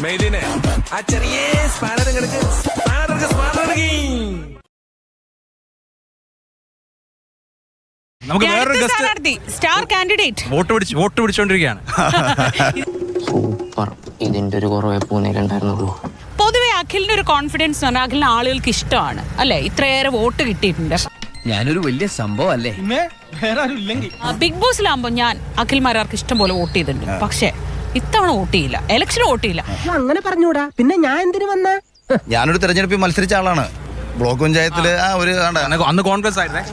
മെയ്ദിനെ ആ ചെറിയ സ്പാനർ നമുക്ക് വേറൊരു ഗസ്റ്റ് സ്റ്റാർ കാൻഡിഡേറ്റ് വോട്ട് പിടിച്ചോണ്ടിരിക്കുകയാണ്. സൂപ്പർ. ഇതിന്റെ ഒരു കുറവേ പൂനെയിലുണ്ടായിരുന്നുള്ളൂ. പൊതുവെ അഖിലിന്റെ ഒരു കോൺഫിഡൻസ് എന്ന് പറഞ്ഞാൽ അഖിലിന് ആളുകൾക്ക് ഇഷ്ടമാണ് അല്ലെ, ഇത്രയേറെ വോട്ട് കിട്ടിയിട്ടുണ്ട്. ഞാനൊരു വലിയ സംഭവം അല്ലേ. ബിഗ് ബോസിലാകുമ്പോ ഞാൻ അഖിൽ മാരാർക്ക് ഇഷ്ടം പോലെ വോട്ട് ചെയ്തിട്ടുണ്ട്. പക്ഷെ ഇത്തവണ വോട്ട് ചെയ്യില്ല, ഇലക്ഷന് വോട്ട് ചെയ്യില്ല. അങ്ങനെ പറഞ്ഞൂടാ, പിന്നെ ഞാൻ എന്തിനു വന്ന? ഞാനൊരു തെരഞ്ഞെടുപ്പിൽ മത്സരിച്ച ആളാണ്. ബ്ലോക്ക് പഞ്ചായത്തില് ആ ഒരു അന്ന് കോൺഗ്രസ് ആയിരുന്നേ.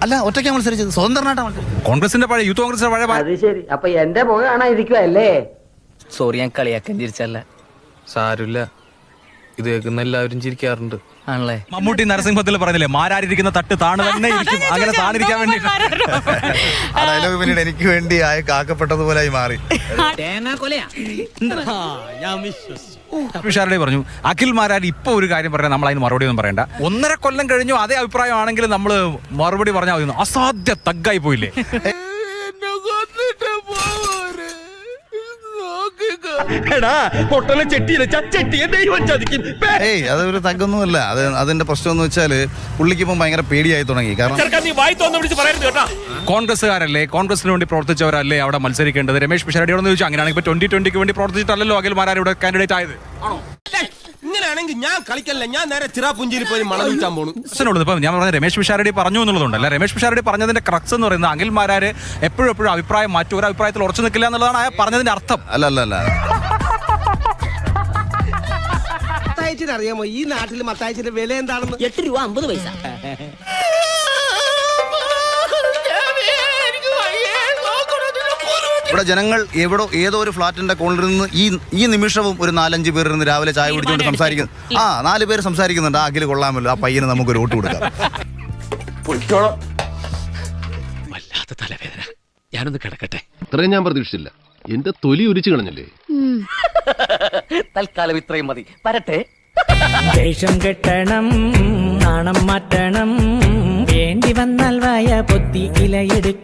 അല്ല, ഒറ്റയ്ക്കാണ് മത്സരിച്ചത്, സ്വതന്ത്രനായിട്ടാണ് മത്സരിച്ചത്. കോൺഗ്രസിന്റെ പഴയ യൂത്ത് കോൺഗ്രസിന്റെ പഴയ അത് ശരി. അപ്പൊ എന്റെ മുഖം കാണാതിരിക്കുവല്ലേ? സോറി, ഞാൻ കളിയാക്കാൻ ചിരിച്ചല്ല. സാരില്ല, ഇത് കേൾക്കുന്ന എല്ലാവരും ചിരിക്കാറുണ്ട് ആണല്ലേ. മമ്മൂട്ടി നരസിംഹത്തിൽ പറഞ്ഞില്ലേ, മാരാരിരിക്കുന്ന തട്ട് താണു തന്നെ ഇരിക്കും. അങ്ങനെ താണിരിക്കാൻ വേണ്ടി ആ ഡയലോഗ് പിന്നീട് എനിക്ക് വേണ്ടി കാക്കപ്പെട്ടതുപോലെ മാറി. ഷാരുടെ പറഞ്ഞു അഖിൽ മാരാരി ഇപ്പൊ ഒരു കാര്യം പറഞ്ഞാൽ നമ്മൾ അതിന് മറുപടി ഒന്നും പറയണ്ട. 1.5 കൊല്ലം കഴിഞ്ഞു അതേ അഭിപ്രായമാണെങ്കിൽ നമ്മൾ മറുപടി പറഞ്ഞാൽ അസാധ്യ തഗ്ഗായി പോയില്ലേ. ഏയ്, അതൊരു തഗ്ഗൊന്നുമല്ല. അതിന്റെ പ്രശ്നം എന്ന് വെച്ചാല് പുള്ളിക്ക് ഇപ്പം ഭയങ്കര പേടിയായി തുടങ്ങി. കാരണം കോൺഗ്രസ്സുകാരല്ലേ, കോൺഗ്രസിന് വേണ്ടി പ്രവർത്തിച്ചവരല്ലേ അവിടെ മത്സരിക്കേണ്ടത്. രമേശ് പിഷാരടിയോട് ചോദിച്ചു, അങ്ങനെയാണെങ്കിൽ ഇപ്പൊ 2020 വേണ്ടി പ്രവർത്തിച്ചിട്ടല്ലോ അഖിൽ മാരാരി ഇവിടെ കാൻഡിഡേറ്റ് ആയത്. ഇങ്ങനെയാണെങ്കിൽ ഞാൻ കളിക്കല്ല, ഞാൻ നേരെ ചിറാപുഞ്ചിയിൽ പോയി മണം വിൽക്കാൻ പോണു. ഇപ്പൊ ഞാൻ പറഞ്ഞ രമേശ് പിഷാരടി പറഞ്ഞു എന്നുള്ളതുണ്ടല്ല. രമേശ് പിഷാരടി പറഞ്ഞതിന്റെ ക്രക്സ് എന്ന് പറയുന്നത് അഖിൽ മാരാര് എപ്പോഴും അഭിപ്രായം മാറ്റി ഒരു അഭിപ്രായത്തിൽ ഉറച്ചു നിൽക്കില്ല എന്നുള്ളതാണ് പറഞ്ഞതിന്റെ അർത്ഥം. അല്ല അറിയാമോ ഈ നാട്ടിൽ മത്തായച്ചിന്റെ വില എന്താണെന്ന്? 8 രൂപ 50 പൈസ. ഇവിടെ ജനങ്ങൾ ഏതോ ഒരു ഫ്ലാറ്റിന്റെ കോണിൽ നിന്ന് ഈ നിമിഷവും ഒരു 4-5 പേർ ഇരുന്ന് രാവിലെ ചായ കുടിച്ചുകൊണ്ട് സംസാരിക്കുന്നു. 4 പേര് സംസാരിക്കുന്നുണ്ട്. ആ അഖിൽ കൊള്ളാമല്ലോ, ആ പയ്യന് നമുക്കൊരു വോട്ട് കൊടുക്കാം. വല്ലാത്ത തലവേദന, ഞാനൊന്ന് കിടക്കട്ടെ. ഇത്രയും ഞാൻ പ്രതീക്ഷിച്ചില്ല. എന്റെ തൊലി ഉരിച്ചു കളഞ്ഞല്ലേ. തൽക്കാലം ഇത്രയും മതി. വരട്ടെ. ദേഷ്യം കെട്ടണം, നാണം മാറ്റണം, വേണ്ടി വന്നാൽ വായ പൊത്തി ഇലയെടുക്കും.